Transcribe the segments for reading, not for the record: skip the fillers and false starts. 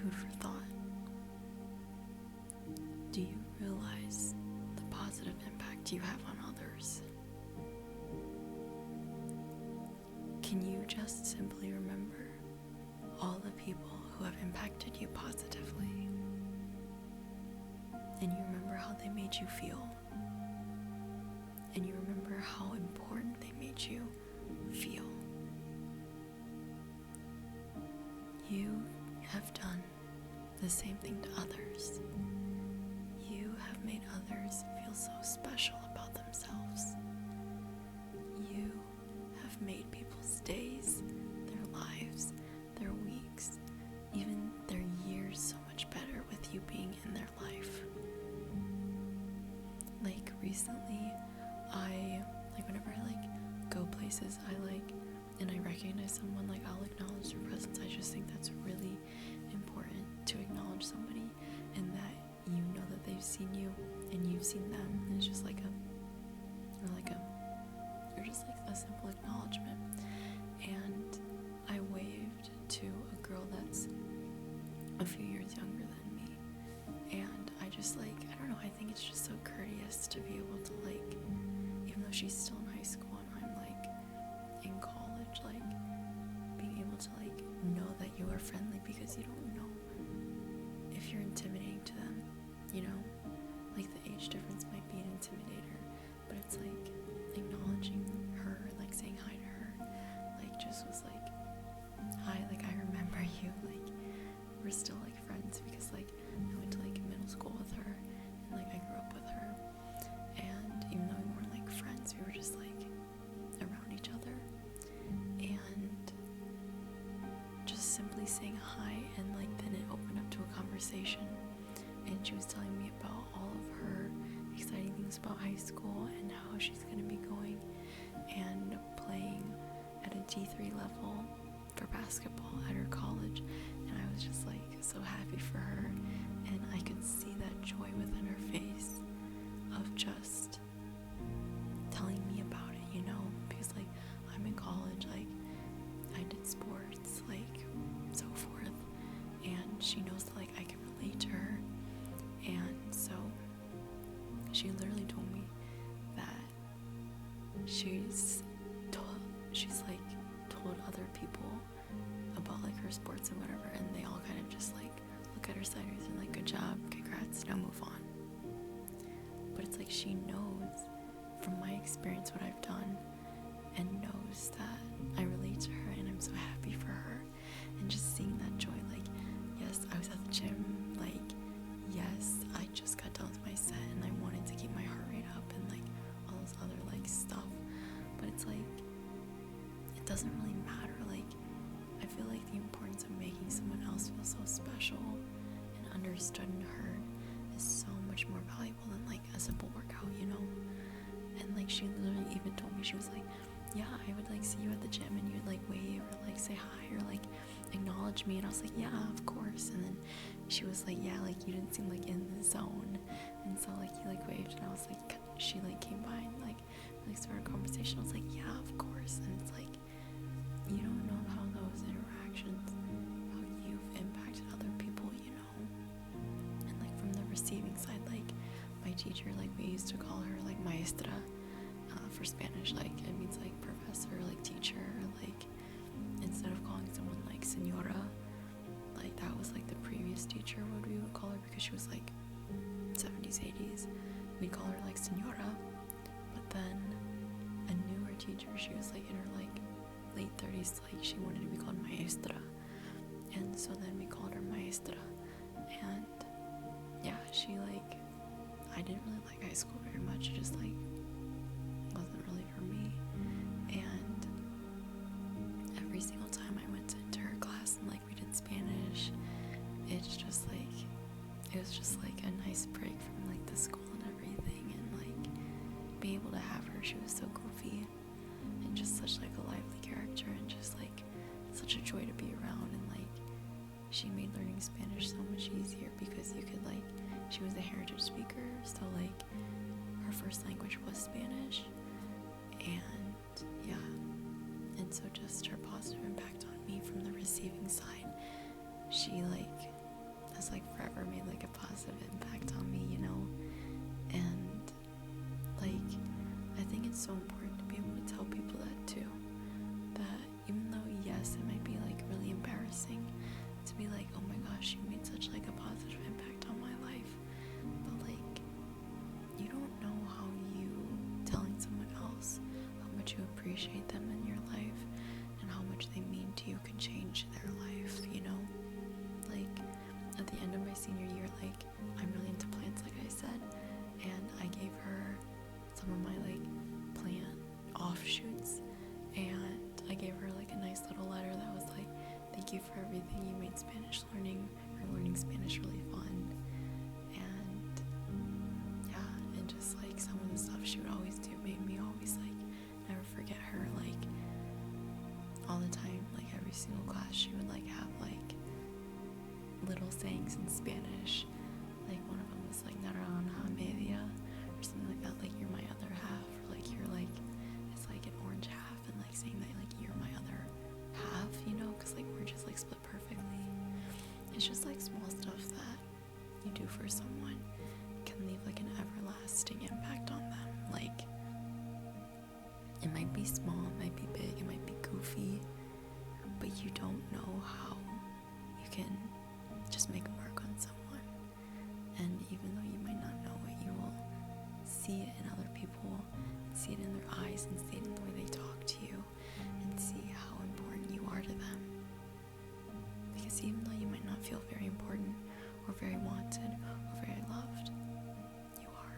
food for thought. Do you realize the positive impact you have on others? Can you just simply remember all the people who have impacted you positively? And you remember how they made you feel? And you remember how important they made you feel? You have done the same thing to others. You have made others feel so special about themselves. You have made people's days, their lives, their weeks, even their years so much better with you being in their life. Like recently, whenever I go places, and I recognize someone, I'll acknowledge their presence. I just think that's really important to acknowledge somebody, and that you know that they've seen you and you've seen them, and it's just a simple acknowledgement. And I waved to a girl that's a few years younger than me, and I just I don't know, I think it's just so courteous to be able to even though she's still in high school and I'm in college, being able to know that you are friendly, because you don't know if you're intimidating to them, the age difference might be an intimidator, but it's acknowledging her, saying hi to her, just was hi, I remember you, we're still friends, because I went to middle school with her, and I grew up with her, and even though we weren't friends, we were just around each other, and just simply saying hi, and then it opened up to a conversation, and she was telling me about all of her exciting things about high school and how she's going to be going and playing at a D3 level for basketball at her college, and I was just so happy for her, and I could see that joy within her face of just telling me about it, because I'm in college, I did sports, so forth, and she knows that I can relate to her, and so she literally told me that she's told other people about her sports and whatever, and they all kind of just look at her sideways and good job, congrats, now move on. But it's she knows from my experience what I've done, and knows that I relate to her, and I'm so happy for her, and just seeing that joy, yes, I was at the gym, yes, I just got done with my set, and I wanted to keep my heart rate up, and all this other stuff, but it's it doesn't really matter, I feel the importance of making someone else feel so special and understood and heard is so much more valuable than a simple workout, and she literally even told me, she was yeah, I would see you at the gym, and you'd wave or say hi or acknowledge me, and I was yeah, of course, and then she was yeah, you didn't seem in the zone, and so you waved, and I was she came by and started a conversation. I was yeah, of course, and it's you don't know how those interactions, how you've impacted other people, and from the receiving side, my teacher, we used to call her maestra for Spanish, it means professor, teacher, instead of calling someone senora, that was the previous teacher, what we would call her, because she was 70s, 80s, we'd call her senora. But then a newer teacher, she was in her late 30s, she wanted to be called maestra, and so then we called her maestra. And yeah, she I didn't really like high school very much. It just wasn't really for me, and every single time I went into her class and we did Spanish, it's just it was just a nice break from the school and everything, and being able to have her, she was so goofy and just such a lively character, and just such a joy to be around, and she made learning Spanish so much easier, because you could she was a heritage speaker, so her first language was Spanish, and yeah, and so just her positive impact on me from the receiving side, she has like forever made like a positive impact on me, you know? And like, I think it's so important to be able to tell people that too. That even though, yes, it might be like really embarrassing to be like, oh my gosh, you made such like a positive impact on my life. But like, you don't know how you telling someone else how much you appreciate them in your life and how much they mean to you can change their life, you know? Like, at the end of my senior year, like, I'm really into plants, like I said, and I gave her some of my like plant offshoots, and I gave her like a nice little letter that was like, thank you for everything, you made Spanish learning or learning Spanish really fun. And yeah, and just like some of the stuff she would always do made me always like never forget her. Like all the time, like every single class she would like have like little sayings in Spanish. Like one of them was like naranja media or something like that, like you're my other half, or like you're like, it's like an orange half, and like saying that like you're my other half, you know, because like we're just like split perfectly. It's just like small stuff that you do for someone can leave like an everlasting impact on them. Like it might be small, it might be big, it might be goofy, but you don't know how you can just make a mark on someone. And even though you might not know it, you will see it in other people, and see it in their eyes, and see it in the way they talk to you, and see how important you are to them. Because even though you might not feel very important, or very wanted, or very loved, you are.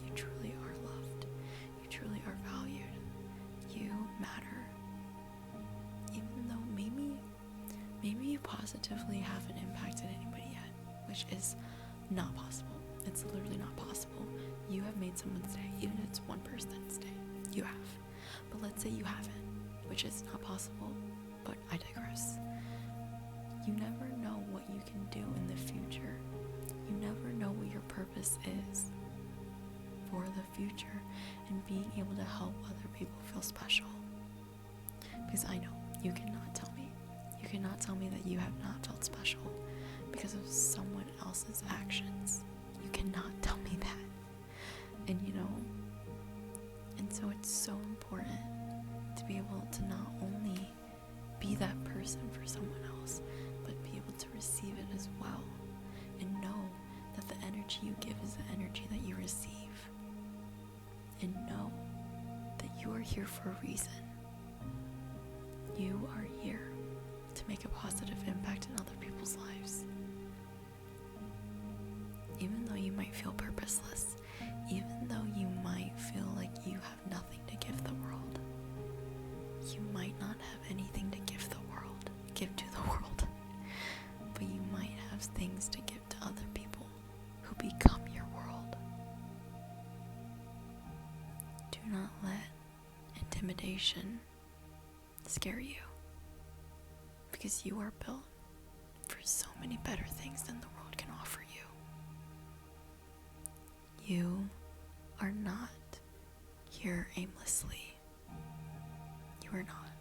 You truly are loved. You truly are valued. You matter. Even though maybe you positively haven't impacted anybody yet, which is not possible. It's literally not possible. You have made someone's day, even if it's one person's day. You have. But let's say you haven't, which is not possible, but I digress. You never know what you can do in the future. You never know what your purpose is for the future, and being able to help other people feel special. Because I know, you cannot tell me. You cannot tell me that you have not felt special because of someone else's actions. You cannot tell me that. And you know, and so it's so important to be able to not only be that person for someone else, but be able to receive it as well, and know that the energy you give is the energy that you receive, and know that you are here for a reason. You are here to make a positive impact in other people's lives. Even though you might feel purposeless, even though you might feel like you have nothing to give the world, you might not have anything to give to the world, but you might have things to give to other people who become your world. Do not let intimidation scare you, because you are built for so many better things than the world can offer you. You are not here aimlessly. You are not.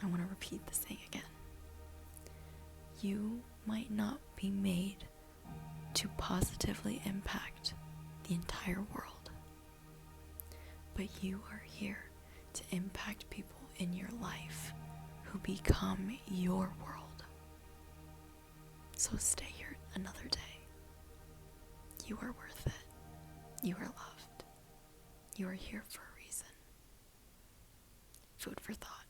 I want to repeat the saying again. You might not be made to positively impact the entire world, but you are here to impact people in your life who become your world. So stay here another day. You are worth it. You are loved. You are here for a reason. Food for thought.